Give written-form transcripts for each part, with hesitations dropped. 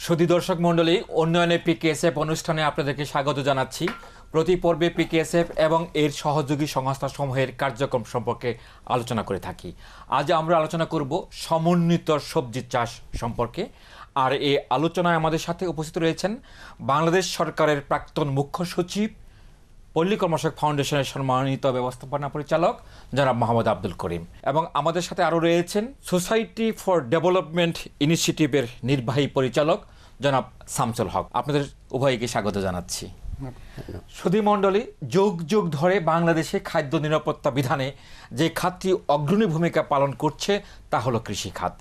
সুধী দর্শক মণ্ডলী, উন্নয়নে পিকেএসএফ অনুষ্ঠানে আপনাদেরকে স্বাগত জানাচ্ছি। প্রতি পর্বে পিকেএসএফ এবং এর সহযোগী সংস্থাসমূহের কার্যক্রম সম্পর্কে আলোচনা করে থাকি। আজ আমরা আলোচনা করব সমন্বিত সবজি চাষ সম্পর্কে। আর এই আলোচনায় আমাদের সাথে উপস্থিত রয়েছেন বাংলাদেশ সরকারের প্রাক্তন মুখ্য সচিব, পল্লী কর্মসহায়ক ফাউন্ডেশনের সম্মানিত ব্যবস্থাপনা পরিচালক জনাব মোহাম্মদ আব্দুল করিম, এবং আমাদের সাথে আরও রয়েছেন সোসাইটি ফর ডেভেলপমেন্ট ইনিশিয়েটিভের নির্বাহী পরিচালক জনাব শামসুল হক। আপনাদের উভয়কে স্বাগত জানাচ্ছি। সুধী মণ্ডলী, যুগ যুগ ধরে বাংলাদেশে খাদ্য নিরাপত্তা বিধানে যে খাতটি অগ্রণী ভূমিকা পালন করছে তা হলো কৃষি খাত।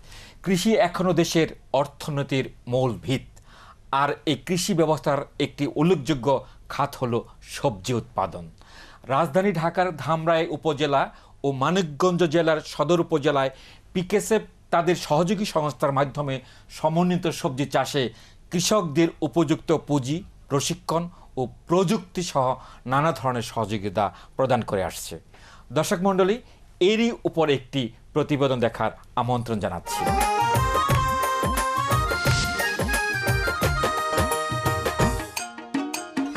কৃষি এখনও দেশের অর্থনীতির মূল ভিত। আর এই কৃষি ব্যবস্থার একটি উল্লেখযোগ্য খাত হলো সবজি উৎপাদন। রাজধানী ঢাকার ধামরাই উপজেলা ও মানিকগঞ্জ জেলার সদর উপজেলায় পিকেএসএফ তাদের সহযোগী সংস্থার মাধ্যমে সমন্বিত সবজি চাষে কৃষকদের উপযুক্ত পুঁজি, প্রশিক্ষণ ও প্রযুক্তি সহ নানা ধরনের সহযোগিতা প্রদান করে আসছে। দর্শক মণ্ডলী, এরই উপর একটি প্রতিবেদন দেখার আমন্ত্রণ জানাচ্ছি।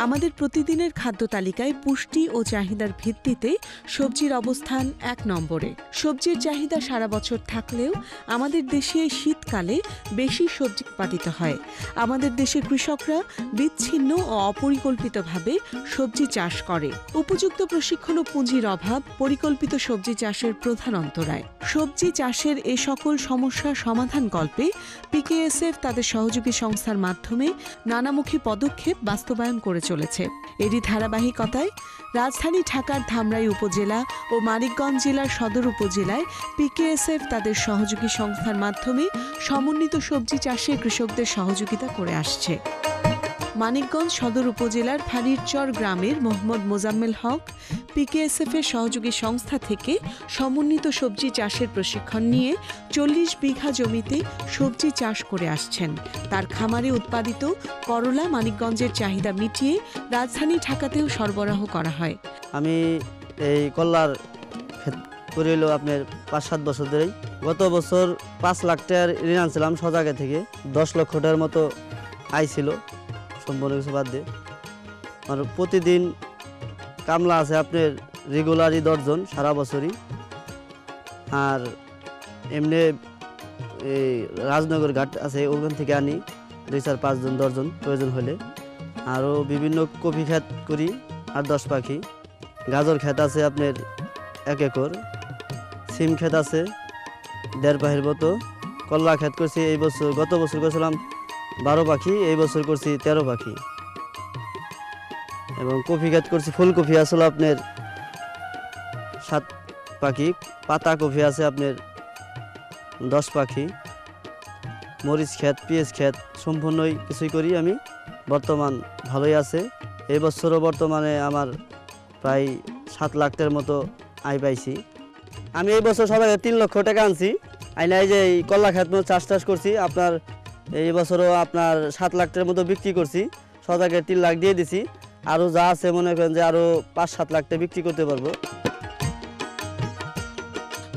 আমাদের প্রতিদিনের খাদ্য তালিকায় পুষ্টি ও চাহিদার ভিত্তিতে সবজির অবস্থান ১ নম্বরে। সবজির চাহিদা সারা বছর থাকলেও আমাদের দেশে শীতকালে বেশি সবজি উৎপাদিত হয়। আমাদের দেশের কৃষকরা বিচ্ছিন্ন ও অপরিকল্পিতভাবে সবজি চাষ করে। উপযুক্ত প্রশিক্ষণ ও পুঁজির অভাব পরিকল্পিত সবজি চাষের প্রধান অন্তরায়। সবজি চাষের এ সকল সমস্যা সমাধানকল্পে পিকেএসএফ তাদের সহযোগী সংস্থার মাধ্যমে নানামুখী পদক্ষেপ বাস্তবায়ন করে চলেছে। এরই ধারাবাহিকতায় রাজধানী ঢাকার ধামরাই উপজেলা ও মানিকগঞ্জ জেলার সদর উপজেলায় পিকেএসএফ তাদের সহযোগী সংস্থার মাধ্যমে সমন্বিত সবজি চাষে কৃষকদের সহযোগিতা করে আসছে। মানিকগঞ্জ সদর উপজেলার ফারিরচর গ্রামের মোহাম্মদ মোজাম্মেল হক পিকেএসএফ এর সহযোগী সংস্থা থেকে সমন্বিত সবজি চাষের প্রশিক্ষণ নিয়ে ৪০ বিঘা জমিতে সবজি চাষ করে আসছেন। তার খামারে উৎপাদিত করলা মানিকগঞ্জের চাহিদা মিটিয়ে রাজধানী ঢাকাতেও সরবরাহ করা হয়। আমি এই কল্লার করে হলো আপনার ৫-৭ বছর ধরেই। গত বছর ৫ লাখ টাকার ঋণ আনছিলাম সজাগে থেকে। ১০ লক্ষ টাকার মতো আয় ছিল সম্পূর্ণ কিছু বাদ দিয়ে। আর প্রতিদিন কামলা আছে আপনার রেগুলারই ১০ জন সারা বছরই। আর এমনি এই রাজনগর ঘাট আছে, ওখান থেকে আনি ২-৪-৫ জন ১০ জন প্রয়োজন হলে। আরও বিভিন্ন কফি ক্ষেত করি ৮-১০ পাখি। গাজর ক্ষেত আছে আপনার ১ একর। সিম ক্ষেত আছে ১.৫ পাখির মতো। কল্লা ক্ষেত করছি এই বছর, গত বছর করেছিলাম ১২ পাখি, এই বছর করছি ১৩ পাখি। এবং কফি ক্ষেত করছি, ফুলকপি আসলে আপনার ৭ পাখি। পাতা কফি আছে আপনার ১০ পাখি। মরিচ ক্ষেত, পেঁয়াজ ক্ষেত সম্পূর্ণই কিছুই করি আমি। বর্তমান ভালোই আছে। এই বছরও বর্তমানে আমার প্রায় ৭ লাখ টাকার মতো আয় পাইছি। আমি এই বছর সবাই ৩ লক্ষ টাকা আনছি। আইনা এই যে এই কল্লা ক্ষেত চাষ করছি আপনার, এই বছরও আপনার ৭ লাখ টাকার মতো বিক্রি করছি। সজাগে ৩ লাখ দিয়ে দিছি। আরও যা আছে মনে করেন যে আরও ৫-৭ লাখ টাকা বিক্রি করতে পারবো।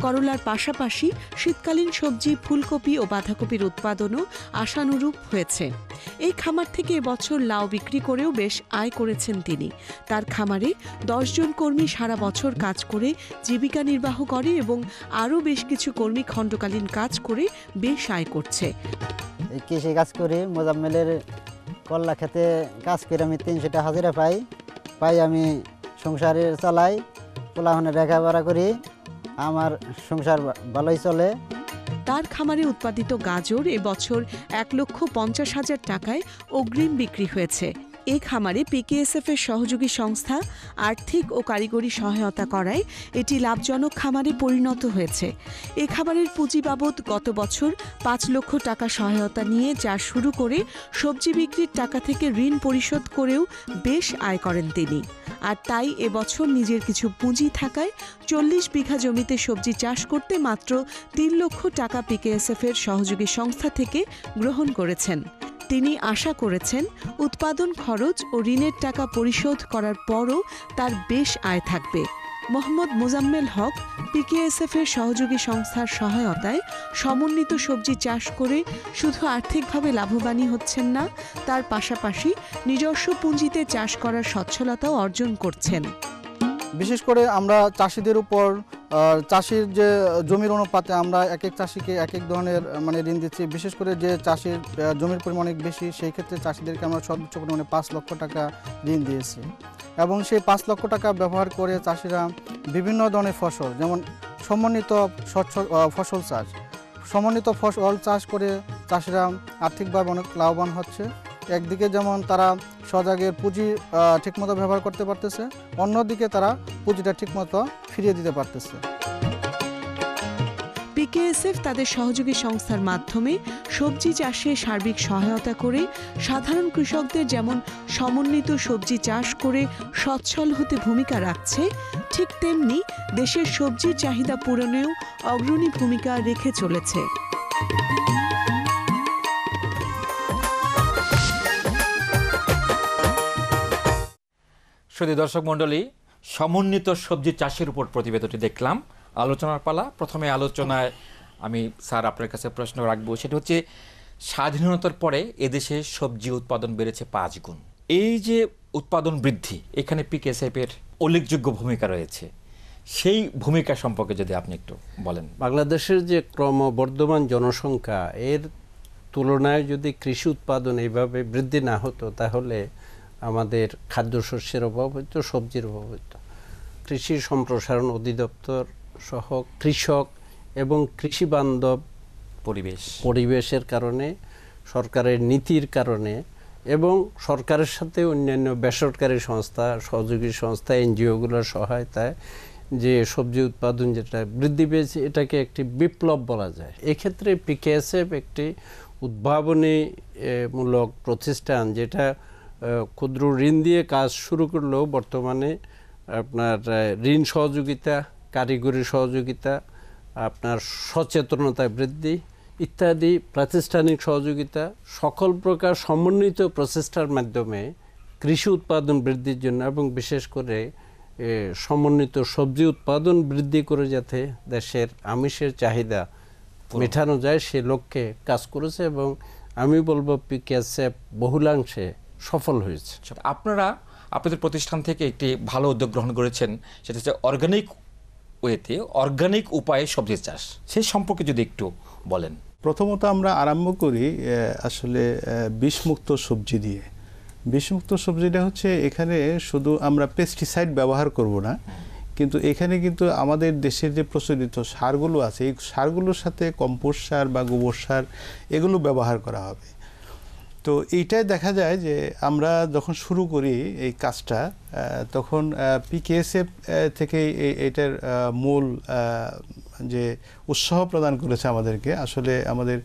করলার পাশাপাশি শীতকালীন সবজি ফুলকপি ও বাঁধাকপির উৎপাদনও আশানুরূপ হয়েছে। এই খামার থেকে এবছর লাউ বিক্রি করেও বেশ আয় করেছেন তিনি। তার খামারে ১০ জন কর্মী সারা বছর কাজ করে জীবিকা নির্বাহ করে এবং আরও বেশ কিছু কর্মী খণ্ডকালীন কাজ করে বেশ আয় করছে। এই কৃষি কাজ করি, মোজাম্মেলের কল্লা খেতে কাজ করে আমি ৩০০ টাকা হাজিরা পাই আমি সংসারে চালাই, পোলাহনে লেখাপড়া করি, আমার সংসার ভালোই চলে। তার খামারে উৎপাদিত গাজর এবছর ১,৫০,০০০ টাকায় অগ্রিম বিক্রি হয়েছে। এই খামারে পিকেএসএফ এর সহযোগী সংস্থা আর্থিক ও কারিগরি সহায়তা করায় এটি লাভজনক খামারে পরিণত হয়েছে। এই খামারের পুঁজি বাবদ গত বছর ৫ লক্ষ টাকা সহায়তা নিয়ে চাষ শুরু করে সবজি বিক্রির টাকা থেকে ঋণ পরিশোধ করেও বেশ আয় করেন তিনি। আর তাই এবছর নিজের কিছু পুঁজি থাকায় ৪০ বিঘা জমিতে সবজি চাষ করতে মাত্র ৩ লক্ষ টাকা পিকেএসএফ এর সহযোগী সংস্থা থেকে গ্রহণ করেছেন। তিনি আশা করেছেন উৎপাদন খরচ ও ঋণের টাকা পরিশোধ করার পরও তার বেশ আয় থাকবে। মোহাম্মদ মোজাম্মেল হক পিকেএসএফ এর সহযোগী সংস্থার সহায়তায় সমন্বিত সবজি চাষ করে শুধু আর্থিকভাবে লাভবানই হচ্ছেন না, তার পাশাপাশি নিজস্ব পুঁজিতে চাষ করার সচ্ছলতাও অর্জন করছেন। বিশেষ করে আমরা চাষিদের উপর চাষির যে জমির অনুপাতে আমরা এক এক চাষিকে এক এক ধরনের মানে ঋণ দিচ্ছি। বিশেষ করে যে চাষির জমির পরিমাণ অনেক বেশি, সেই ক্ষেত্রে চাষিদেরকে আমরা সর্বোচ্চ পরিমাণে 5 লক্ষ টাকা ঋণ দিয়েছি এবং সেই 5 লক্ষ টাকা ব্যবহার করে চাষিরা বিভিন্ন ধরনের ফসল, যেমন সমন্বিত ফসল চাষ, সমন্বিত ফসল চাষ করে চাষিরা আর্থিকভাবে অনেক লাভবান হচ্ছে। একদিকে যেমন তারা সজাগের পুঁজি ঠিকমতো ব্যবহার করতে পারতেছে, অন্যদিকে তারা পুঁজিটা ঠিকমতো ফিরিয়ে দিতে পারতেছে। পিকেএসএফ তাদের সহযোগী সংস্থার মাধ্যমে সবজি চাষে সার্বিক সহায়তা করে সাধারণ কৃষকদের যেমন সমন্বিত সবজি চাষ করে সচ্ছল হতে ভূমিকা রাখছে, ঠিক তেমনি দেশের সবজির চাহিদা পূরণেও অগ্রণী ভূমিকা রেখে চলেছে। শুধু দর্শক মণ্ডলী, সমন্বিত সবজি চাষের উপর প্রতিবেদনটি দেখলাম। আলোচনার পালা। প্রথমে আলোচনায় আমি স্যার আপনার কাছে প্রশ্ন রাখবো, সেটা হচ্ছে স্বাধীনতার পরে এদেশে সবজি উৎপাদন বেড়েছে 5 গুণ। এই যে উৎপাদন বৃদ্ধি, এখানে পিকেএসএফ এর উল্লেখযোগ্য ভূমিকা রয়েছে, সেই ভূমিকা সম্পর্কে যদি আপনি একটু বলেন। বাংলাদেশের যে ক্রমবর্ধমান জনসংখ্যা, এর তুলনায় যদি কৃষি উৎপাদন এইভাবে বৃদ্ধি না হতো তাহলে আমাদের খাদ্যশস্যের অভাব হতো, সবজির অভাব হতো। কৃষি সম্প্রসারণ অধিদপ্তর সহ কৃষক এবং কৃষি বান্ধব পরিবেশের কারণে, সরকারের নীতির কারণে এবং সরকারের সাথে অন্যান্য বেসরকারি সংস্থা, সহযোগী সংস্থা, এনজিওগুলোর সহায়তায় যে সবজি উৎপাদন যেটা বৃদ্ধি পেয়েছে, এটাকে একটি বিপ্লব বলা যায়। এক্ষেত্রে পিকেএসএফ একটি উদ্ভাবনীমূলক প্রতিষ্ঠান, যেটা ক্ষুদ্র ঋণ দিয়ে কাজ শুরু করলেও বর্তমানে আপনার ঋণ সহযোগিতা, কারিগরি সহযোগিতা, আপনার সচেতনতা বৃদ্ধি ইত্যাদি প্রাতিষ্ঠানিক সহযোগিতা, সকল প্রকার সমন্বিত প্রচেষ্টার মাধ্যমে কৃষি উৎপাদন বৃদ্ধির জন্য এবং বিশেষ করে সমন্বিত সবজি উৎপাদন বৃদ্ধি করে যাতে দেশের আমিষের চাহিদা মেটানো যায়, সে লক্ষ্যে কাজ করেছে এবং আমি বলবো পিকেএসএফ বহুলাংশে সফল হয়েছে। আপনারা আপনাদের প্রতিষ্ঠান থেকে একটি ভালো উদ্যোগ গ্রহণ করেছেন, সেটা হচ্ছে অর্গানিক ওয়েতে, অর্গানিক উপায়ে সবজি চাষ, সেই সম্পর্কে যদি একটু বলেন। প্রথমত আমরা আরম্ভ করি আসলে বিষমুক্ত সবজি দিয়ে। বিষমুক্ত সবজিটা হচ্ছে এখানে শুধু আমরা পেস্টিসাইড ব্যবহার করব না, কিন্তু এখানে কিন্তু আমাদের দেশের যে প্রচলিত সারগুলো আছে, এই সারগুলোর সাথে কম্পোস্ট সার বা গোবর সার এগুলো ব্যবহার করা হবে। তো এইটাই দেখা যায় যে আমরা যখন শুরু করি এই কাজটা, তখন পিকেএসএফ থেকে এটার মূল যে উৎসাহ প্রদান করেছে আমাদেরকে, আসলে আমাদের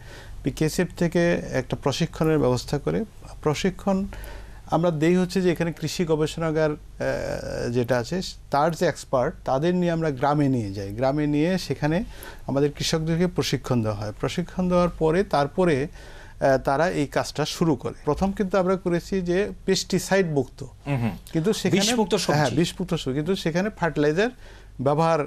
পিকেএসএফ থেকে একটা প্রশিক্ষণের ব্যবস্থা করে। প্রশিক্ষণ আমরা দেই হচ্ছে যে এখানে কৃষি গবেষণাগার যেটা আছে, তার যে এক্সপার্ট, তাদের নিয়ে আমরা গ্রামে নিয়ে যাই। গ্রামে নিয়ে সেখানে আমাদের কৃষকদেরকে প্রশিক্ষণ দেওয়া হয়। প্রশিক্ষণ দেওয়ার পরে তারপরে তারা এই কাজটা শুরু করে। প্রথম কিন্তু আমরা করেছি যে পেস্টিসাইড মুক্ত, কিন্তু সেখানে বিষমুক্ত সবজি, কিন্তু সেখানে ফার্টিলাইজার ব্যবহার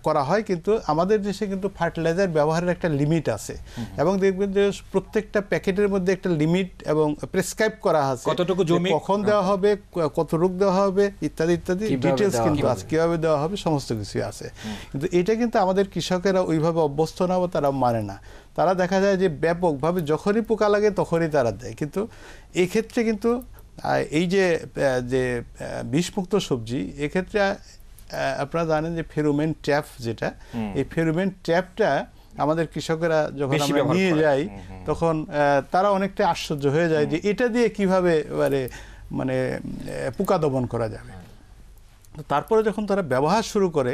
করা হয়। কিন্তু আমাদের দেশে কিন্তু ফার্টিলাইজার ব্যবহারের একটা লিমিট আছে এবং দেখবেন যে প্রত্যেকটা প্যাকেটের মধ্যে একটা লিমিট এবং প্রেসক্রাইব করা আছে, কতটুকু জমি কখন দেওয়া হবে, কত রোগ দেওয়া হবে ইত্যাদি ইত্যাদি ডিটেলস কিন্তু আছে, কিভাবে দেওয়া হবে সমস্ত কিছু আছে। কিন্তু এটা কিন্তু আমাদের কৃষকেরা ওইভাবে অভ্যস্ত না বা তারা মানে না। তারা দেখা যায় যে ব্যাপকভাবে যখনই পোকা লাগে তখনই তারা দেয়। কিন্তু এক্ষেত্রে কিন্তু এই যে বিষমুক্ত সবজি, এক্ষেত্রে আপনারা জানেন যে ফেরোমেন ট্র্যাপ, যেটা এই ফেরোমেন ট্র্যাপটা আমাদের কৃষকেরা যখন আমরা নিয়ে যাই তখন তারা অনেকটা আশ্চর্য হয়ে যায় যে এটা দিয়ে কিভাবে মানে পোকা দমন করা যাবে। তারপরে যখন তারা ব্যবহার শুরু করে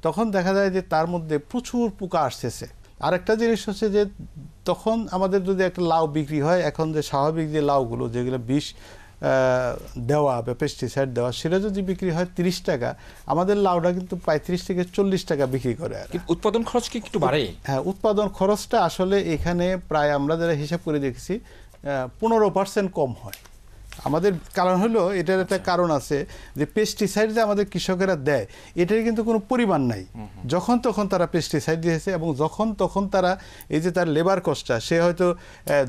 তখন দেখা যায় যে তার মধ্যে প্রচুর পোকা আসতেছে। আরেকটা জিনিস হচ্ছে যে তখন আমাদের যদি একটা লাউ বিক্রি হয়, এখন যে স্বাভাবিক যে লাউগুলো যেগুলো বিষ দেওয়া বা পেস্টিসাইড দেওয়া, সেটা যদি বিক্রি হয় 30 টাকা, আমাদের লাউটা কিন্তু 35 থেকে 40 টাকা বিক্রি করে। আর উৎপাদন খরচ কি একটু বাড়ে? হ্যাঁ, উৎপাদন খরচটা আসলে এখানে প্রায় আমরা যারা হিসাব করে দেখেছি 15% কম হয়। আমাদের কারণ হলো এটার একটা কারণ আছে যে পেস্টিসাইড যে আমাদের কৃষকেরা দেয় এটার কিন্তু কোনো পরিমাণ নাই। যখন তখন তারা পেস্টিসাইড দিয়েছে এবং যখন তখন তারা এই যে তার লেবার কস্টটা সে হয়তো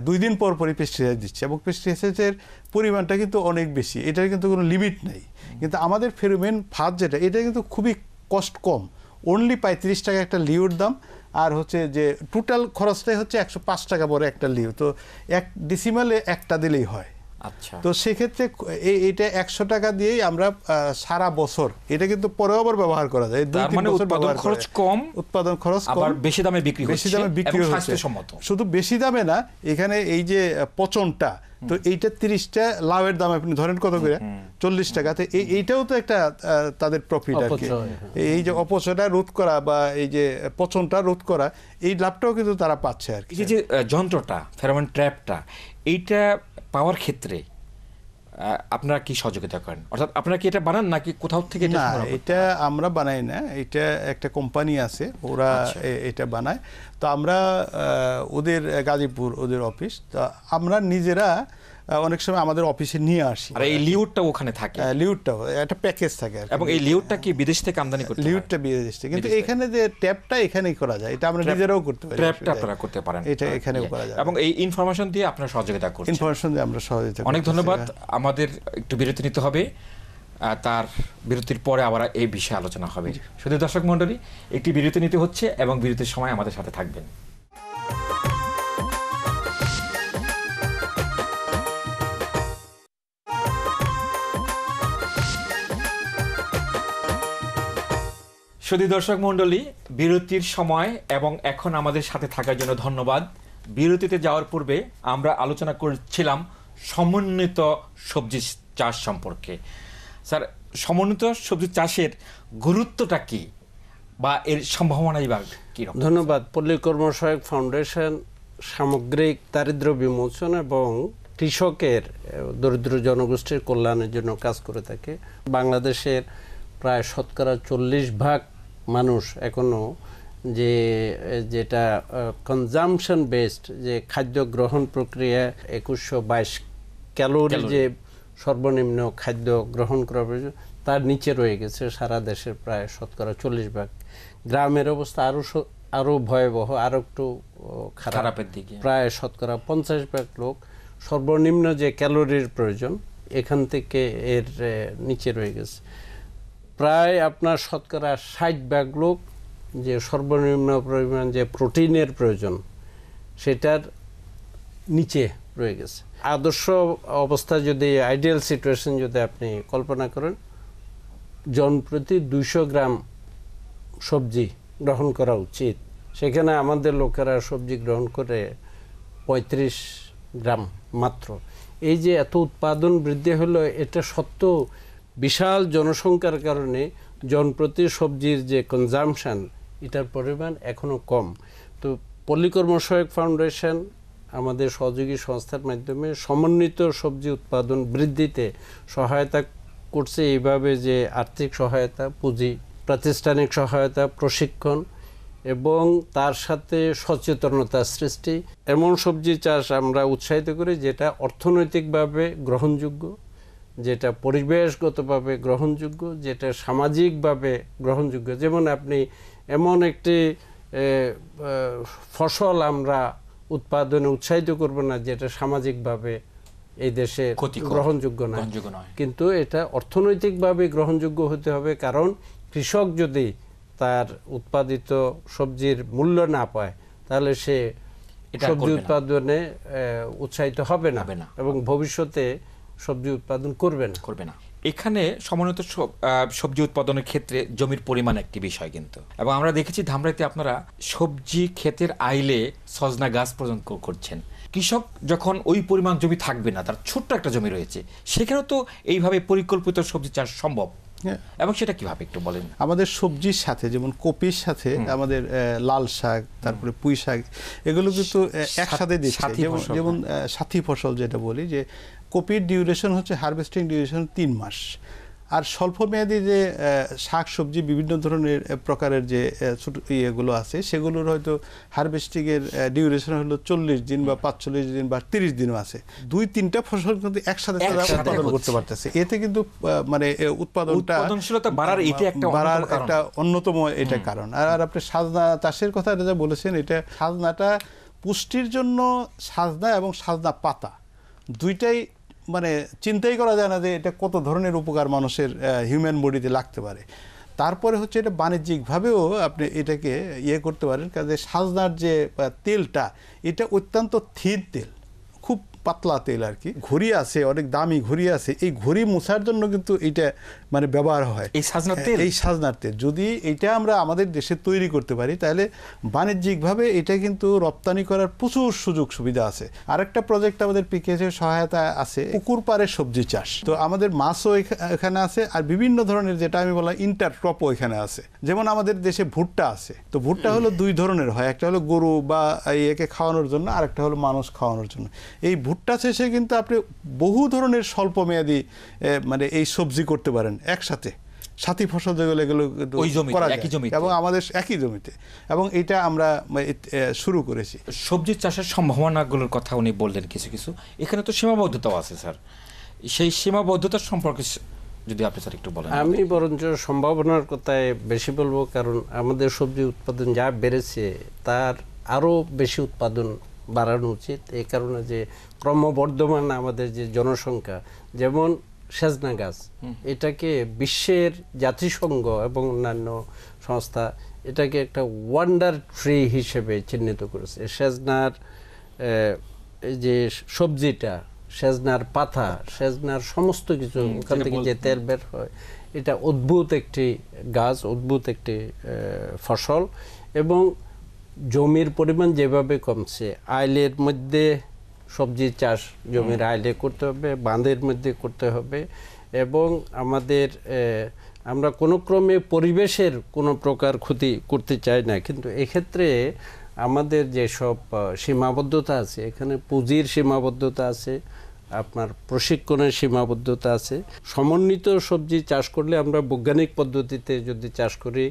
2 দিন পর পরই পেস্টিসাইড দিচ্ছে এবং পেস্টিসাইডের পরিমাণটা কিন্তু অনেক বেশি, এটার কিন্তু কোনো লিমিট নাই। কিন্তু আমাদের ফেরোমেন ফাঁদ যেটা এটা কিন্তু খুবই কষ্ট কম, অনলি 35 টাকা একটা লিউর দাম, আর হচ্ছে যে টোটাল খরচটাই হচ্ছে 105 টাকা পরে একটা লিউ, তো 1 ডেসিমালে একটা দিলেই হয়। আচ্ছা, তো সেক্ষেত্রে এইটা 100 টাকা দিয়েই আমরা সারা বছর এটা কিন্তু পরেও আবার ব্যবহার করা যায়। তার মানে উৎপাদন খরচ কম, উৎপাদন খরচ কম, আবার বেশি দামে বিক্রি হচ্ছে, বেশি দামে বিক্রি এবং হচ্ছে। স্বাস্থ্যসম্মত। শুধু বেশি দামে না, এখানে এই যে পচনটা, তো এইটা 30টা লাউয়ের দাম আপনি ধরেন কত করে, 40 টাকা। তো এইটাও তো একটা তাদের প্রফিট আর কি। এই যে অপচয়টা রোধ করা বা এই যে পচনটা রোধ করা, এই লাভটাও কিন্তু তারা পাচ্ছে আর কি। এই যে যন্ত্রটা ফেরোমন ট্র্যাপটা, এইটা পাওয়ার ক্ষেত্রে আপনারা কি সহযোগিতা করেন? অর্থাৎ আপনারা কি এটা বানান নাকি কোথাও থেকে? না, এটা আমরা বানাই না, এটা একটা কোম্পানি আছে ওরা এটা বানায়। তো আমরা ওদের গাজীপুর ওদের অফিস, তো আমরা নিজেরা অনেক সময় আমাদের অফিসে নিয়ে আসি। আর এই লিউটটা ওখানে থাকে? লিউটটাও একটা প্যাকেজ থাকে আর কি। এবং এই লিউটটা কি বিদেশ থেকে আমদানি করতে হয়? লিউটটা বিদেশ থেকে, কিন্তু এখানে যে ট্যাপটা এখানেই করা যায়, এটা আমরা নিজেরাও করতে পারি। ট্র্যাপটা আপনারা করতে পারেন, এটা এখানেও করা যায়। এবং এই ইনফরমেশন দিয়ে আপনারা সহযোগিতা করছেন। ইনফরমেশন দিয়ে আমরা সহযোগিতা করছি। অনেক ধন্যবাদ। আমাদের একটু বিরতি নিতে হবে, তার বিরতির পরে আবার এই বিষয়ে আলোচনা হবে। শুধু দর্শক মণ্ডলী, একটি বিরতি নিতে হচ্ছে এবং বিরতির সময় আমাদের সাথে থাকবেন। শুধু দর্শক মণ্ডলী, বিরতির সময় এবং এখন আমাদের সাথে থাকার জন্য ধন্যবাদ। বিরতিতে যাওয়ার পূর্বে আমরা আলোচনা করছিলাম সমন্বিত সবজি চাষ সম্পর্কে। স্যার, সমন্বিত সবজি চাষের গুরুত্বটা কি বা এর সম্ভাবনাই বা কি? ধন্যবাদ। পল্লী কর্মসহায়ক ফাউন্ডেশন সামগ্রিক দারিদ্র্য বিমোচন এবং কৃষকের দরিদ্র জনগোষ্ঠীর কল্যাণের জন্য কাজ করে থাকে। বাংলাদেশের প্রায় 40% মানুষ এখনো যেটা কনজামশন বেসড যে খাদ্য গ্রহণ প্রক্রিয়া 2122 ক্যালোরি যে সর্বনিম্ন খাদ্য গ্রহণ করা প্রয়োজন তার নিচে রয়ে গেছে সারা দেশের প্রায় 40%। গ্রামের অবস্থা আরো ভয়াবহ, আরো একটু খারাপের দিকে। প্রায় 50% লোক সর্বনিম্ন যে ক্যালোরির প্রয়োজন এখান থেকে এর নিচে রয়ে গেছে। প্রায় আপনার 60% লোক যে সর্বনিম্ন পরিমাণ যে প্রোটিনের প্রয়োজন সেটার নিচে রয়ে গেছে। আদর্শ অবস্থা যদি, আইডিয়াল সিচুয়েশন যদি আপনি কল্পনা করেন, জনপ্রতি 200 গ্রাম সবজি গ্রহণ করা উচিত, সেখানে আমাদের লোকেরা সবজি গ্রহণ করে 35 গ্রাম মাত্র। এই যে এত উৎপাদন বৃদ্ধি হলো, এটা সত্য বিশাল জনসংখ্যার কারণে জনপ্রতি সবজির যে কনজামশন এটার পরিমাণ এখনো কম। তো পল্লী কর্মসহায়ক ফাউন্ডেশন আমাদের সহযোগী সংস্থার মাধ্যমে সমন্বিত সবজি উৎপাদন বৃদ্ধিতে সহায়তা করছে, এইভাবে যে আর্থিক সহায়তা, পুঁজি, প্রাতিষ্ঠানিক সহায়তা, প্রশিক্ষণ এবং তার সাথে সচেতনতা সৃষ্টি। এমন সবজি চাষ আমরা উৎসাহিত করি যেটা অর্থনৈতিকভাবে গ্রহণযোগ্য, যেটা পরিবেশগতভাবে গ্রহণযোগ্য, যেটা সামাজিকভাবে গ্রহণযোগ্য। যেমন আপনি এমন একটি ফসল আমরা উৎপাদনে উৎসাহিত করব না যেটা সামাজিকভাবে এই দেশে গ্রহণযোগ্য নয়, কিন্তু এটা অর্থনৈতিকভাবে গ্রহণযোগ্য হতে হবে। কারণ কৃষক যদি তার উৎপাদিত সবজির মূল্য না পায় তাহলে সে সবজি উৎপাদনে উৎসাহিত হবে না এবং ভবিষ্যতে সবজি উৎপাদন করবে না। এখানে সমন্বিত সবজি উৎপাদনের ক্ষেত্রে জমির পরিমাণ একটি বিষয় কিন্তু, এবং আমরা দেখেছি ধামরাইতে আপনারা সবজি ক্ষেতের আইলে সজনা গাছ পর্যন্ত করছেন। কৃষক যখন ওই পরিমাণ জমি থাকবে না, তার ছোট্ট একটা জমি রয়েছে, সেখানেও তো এইভাবে পরিকল্পিত সবজি চাষ সম্ভব, এবং সেটা কিভাবে একটু বলেন? আমাদের সবজির সাথে যেমন কপির সাথে আমাদের লাল শাক, তারপরে পুঁই শাক, এগুলো কিন্তু একসাথে দিচ্ছে। যেমন সাথী ফসল যেটা বলি, যে কপির ডিউরেশন হচ্ছে হারভেস্টিং ডিউরেশন 3 মাস, আর স্বল্পমেয়াদী যে শাক সবজি বিভিন্ন ধরনের প্রকারের যে ছোট ইয়েগুলো আছে সেগুলোর হয়তো হারভেস্টিংয়ের ডিউরেশন হলো 40 দিন বা 45 দিন বা 30 দিনও আছে। 2-3টা ফসল কিন্তু একসাথে তারা উৎপাদন করতে পারতেছে। এতে কিন্তু মানে উৎপাদনশীলতা বাড়ার একটা অন্যতম এটা কারণ। আর আপনি সাজনা চাষের কথা যা বলেছেন, এটা সাজনাটা পুষ্টির জন্য সাজনা এবং সাজনা পাতা দুইটাই মানে চিন্তাই করা যায় না যে এটা কত ধরনের উপকার মানুষের হিউম্যান বডিতে লাগতে পারে। তারপরে হচ্ছে এটা বাণিজ্যিকভাবেও আপনি এটাকে ইয়ে করতে পারেন, কাজে সাজনার যে তেলটা এটা অত্যন্ত থিন তেল, খুব পাতলা তেল আর কি। ঘড়ি আছে, অনেক দামি ঘড়ি আছে, এই ঘড়ি মোছার জন্য কিন্তু এটা মানে ব্যবহার হয় এই সাজনার তেল। যদি এটা আমরা আমাদের দেশে তৈরি করতে পারি তাহলে বাণিজ্যিকভাবে এটা কিন্তু রপ্তানি করার প্রচুর সুযোগ সুবিধা আছে। আরেকটা প্রজেক্ট আমাদের পিকেএসের সহায়তা আছে, পুকুর পাড়ে সবজি চাষ। তো আমাদের মাছও এখানে আছে, আর বিভিন্ন ধরনের যেটা আমি বললাম ইন্টারক্রপও এখানে আছে। যেমন আমাদের দেশে ভুট্টা আছে, তো ভুট্টা হলো 2 ধরনের হয়, একটা হলো গরু বা একে খাওয়ানোর জন্য, আর একটা হলো মানুষ খাওয়ানোর জন্য। এই ভুট্টা শেষে কিন্তু আপনি বহু ধরনের স্বল্পমেয়াদী মানে এই সবজি করতে পারেন একসাথে, সাথী ফসল যেগুলো এগুলো করা যায় এবং আমাদের একই জমিতে, এবং এটা আমরা শুরু করেছি। সবজি চাষের সম্ভাবনাগুলোর কথা উনি বললেন কিছু কিছু, এখানে তো সীমাবদ্ধতাও আছে স্যার, সেই সীমাবদ্ধতার সম্পর্কে যদি আপনি স্যার একটু বলেন। আমি বরঞ্চ সম্ভাবনার কথায় বেশি বলবো, কারণ আমাদের সবজি উৎপাদন যা বেড়েছে তার আরও বেশি উৎপাদন বাড়ানো উচিত। এই কারণে যে ক্রমবর্ধমান আমাদের যে জনসংখ্যা, যেমন সেজনা গাছ, এটাকে বিশ্বের জাতিসংঘ এবং অন্যান্য সংস্থা এটাকে একটা ওয়ান্ডার ট্রি হিসেবে চিহ্নিত করেছে। সেজনার যে সবজিটা, সেজনার পাতা, সেজনার সমস্ত কিছু, ওখান থেকে যে তেল বের হয়, এটা অদ্ভুত একটি গাছ, অদ্ভুত একটি ফসল। এবং জমির পরিমাণ যেভাবে কমছে, আইলের মধ্যে সবজি চাষ জমির আইলে করতে হবে, বাঁধের মধ্যে করতে হবে, এবং আমাদের আমরা কোনো ক্রমে পরিবেশের কোনো প্রকার ক্ষতি করতে চাই না। কিন্তু এক্ষেত্রে আমাদের যেসব সীমাবদ্ধতা আছে, এখানে পুঁজির সীমাবদ্ধতা আছে, আপনার প্রশিক্ষণের সীমাবদ্ধতা আছে। সমন্বিত সবজি চাষ করলে আমরা বৈজ্ঞানিক পদ্ধতিতে যদি চাষ করি,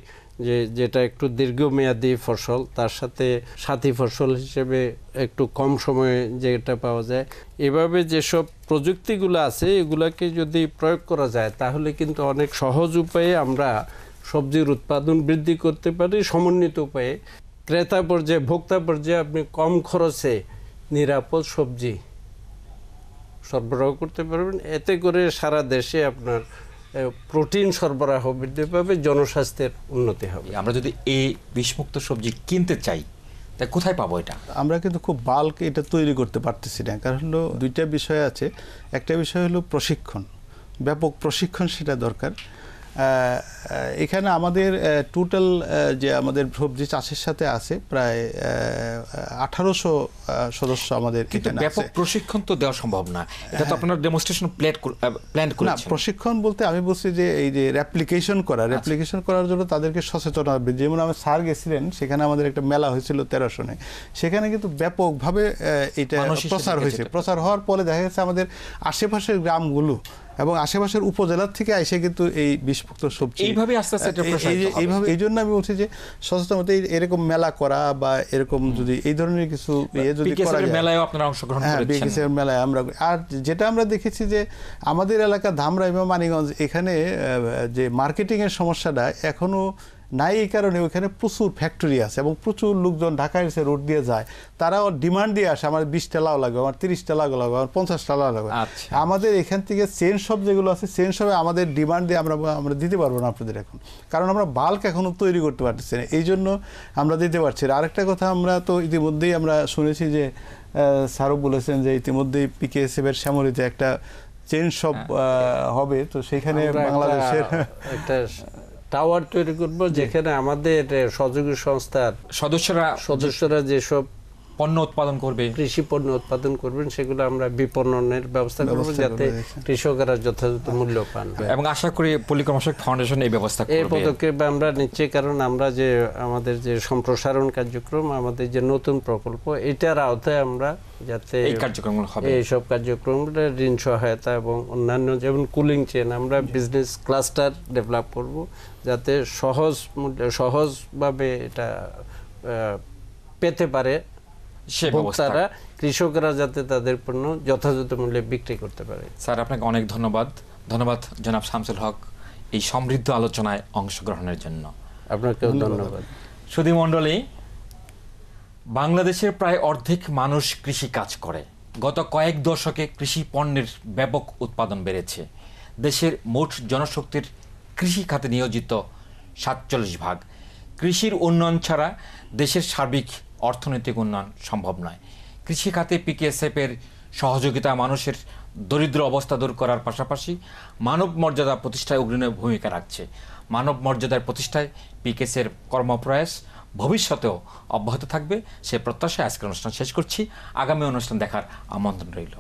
যেটা একটু দীর্ঘমেয়াদী ফসল, তার সাথে সাথী ফসল হিসেবে একটু কম সময়ে যেটা পাওয়া যায়, এভাবে যেসব প্রযুক্তিগুলো আছে এগুলাকে যদি প্রয়োগ করা যায় তাহলে কিন্তু অনেক সহজ উপায়ে আমরা সবজির উৎপাদন বৃদ্ধি করতে পারি। সমন্বিত উপায়ে ক্রেতা পর্যায়ে, ভোক্তা পর্যায়ে আপনি কম খরচে নিরাপদ সবজি সরবরাহ করতে পারবেন। এতে করে সারা দেশে আপনার প্রোটিন সরবরাহ বৃদ্ধি পাবে, জনস্বাস্থ্যের উন্নতি হবে। আমরা যদি এই বিষমুক্ত সবজি কিনতে চাই তা কোথায় পাবো এটা? আমরা কিন্তু খুব বাল্ক এটা তৈরি করতে পারতেছি না, কারণ হলো 2টা বিষয় আছে। একটা বিষয় হলো প্রশিক্ষণ, ব্যাপক প্রশিক্ষণ, সেটা দরকার। এখানে আমাদের টোটাল যে আমাদের সবজি চাষের সাথে আছে প্রায় 1800 সদস্য আমাদের এখানে আছে। ব্যাপক প্রশিক্ষণ তো দেওয়া সম্ভব না, এটা তো আপনারা ডেমনস্ট্রেশন প্ল্যান করেছেন। না, প্রশিক্ষণ বলতে আমি বলছি যে এই যে রেপ্লিকেশন করার জন্য তাদেরকে সচেতন হবে। যেমন আমার স্যার গেছিলেন, সেখানে আমাদের একটা মেলা হয়েছিল 13 সনে, সেখানে কিন্তু ব্যাপকভাবে এটা প্রচার হয়েছে। প্রচার হওয়ার পরে দেখা গেছে আমাদের আশেপাশের গ্রামগুলো এবং আশেপাশের উপজেলার থেকে এসে কিন্তু এই বিষমুক্ত সবজি এইভাবে আস্তে আস্তে এইভাবে, এই জন্য আমি বলছি যে সচেতনতা এরকম মেলা করা বা এরকম যদি এই ধরনের কিছু যদি করা যায়, মেলায় আপনারা অংশগ্রহণ করেছেন। মেলায় আমরা, আর যেটা আমরা দেখেছি যে আমাদের এলাকা ধামরা এবং মানিকগঞ্জ, এখানে যে মার্কেটিং এর সমস্যাটা এখনো নাই, এই কারণে ওইখানে প্রচুর ফ্যাক্টরি আছে এবং প্রচুর লোকজন ঢাকায় এসে রোড দিয়ে যায়, তারাও ডিমান্ড দিয়ে আসে, আমার 20টা লাউ লাগবে, আমার 30টা লাউ লাগবে, আমার 50টা লাউ লাগবে। আমাদের এখান থেকে চেন শপ যেগুলো আছে, চেন শপে আমাদের ডিমান্ড দিয়ে আমরা দিতে পারবো না আপনাদের এখন, কারণ আমরা বাল্ক এখনো তৈরি করতে পারতেছি না, এই জন্য আমরা দিতে পারছি না। আরেকটা কথা, আমরা তো ইতিমধ্যেই আমরা শুনেছি যে স্যারও বলেছেন যে ইতিমধ্যেই পিকেএসএফ এর শ্যামলীতে একটা চেন শপ হবে, তো সেখানে বাংলাদেশের একটা টাওয়ার তৈরি করব, যেখানে আমাদের সহযোগী সংস্থার সদস্যরা যেসব পণ্য উৎপাদন করবে, কৃষি পণ্য উৎপাদন করবেন, সেগুলো আমরা বিপণনের ব্যবস্থা করব যাতে কৃষকরা যথাযথ মূল্য পান। এবং আশা করি পল্লী কর্মসংস্থান ফাউন্ডেশন এই ব্যবস্থা করবে। এই পদক্ষেপ আমরা নিচ্ছি, কারণ আমরা যে আমাদের যে সম্প্রসারণ কার্যক্রম, আমাদের যে নতুন প্রকল্প, এটার আওতায় আমরা যাতে এই কার্যক্রমগুলো হবে, এইসব কার্যক্রমগুলো ঋণ সহায়তা এবং অন্যান্য যেমন কুলিং চেন, আমরা বিজনেস ক্লাস্টার ডেভেলপ করব যাতে সহজভাবে এটা পেতে পারে সে ব্যবস্থা। ভোক্তারা, কৃষকরা যাতে তাদের পণ্য যথাযথ মূল্যে বিক্রি করতে পারে। স্যার, আপনাকে অনেক ধন্যবাদ। ধন্যবাদ জনাব শামসুল হক এই সমৃদ্ধ আলোচনায় অংশগ্রহণের জন্য। আপনাকেও ধন্যবাদ। সুধী মণ্ডলী, বাংলাদেশের প্রায় অর্ধেক মানুষ কৃষি কাজ করে। গত কয়েক দশকে কৃষি পণ্যের ব্যাপক উৎপাদন বেড়েছে। দেশের মোট জনশক্তির কৃষি খাতে নিয়োজিত 47%। কৃষির উন্নয়ন ছাড়া দেশের সার্বিক অর্থনৈতিক উন্নয়ন সম্ভব নয়। কৃষি খাতে পিকেএসএফ এর সহযোগিতা মানুষের দরিদ্র অবস্থা দূর করার পাশাপাশি মানব মর্যাদা প্রতিষ্ঠায় অগ্রণী ভূমিকা রাখছে। মানব মর্যাদার প্রতিষ্ঠায় পিকেএসএফ এর কর্মপ্রয়াস ভবিষ্যতেও অব্যাহত থাকবে সে প্রত্যাশায় আজকের অনুষ্ঠান শেষ করছি। আগামী অনুষ্ঠান দেখার আমন্ত্রণ রইল।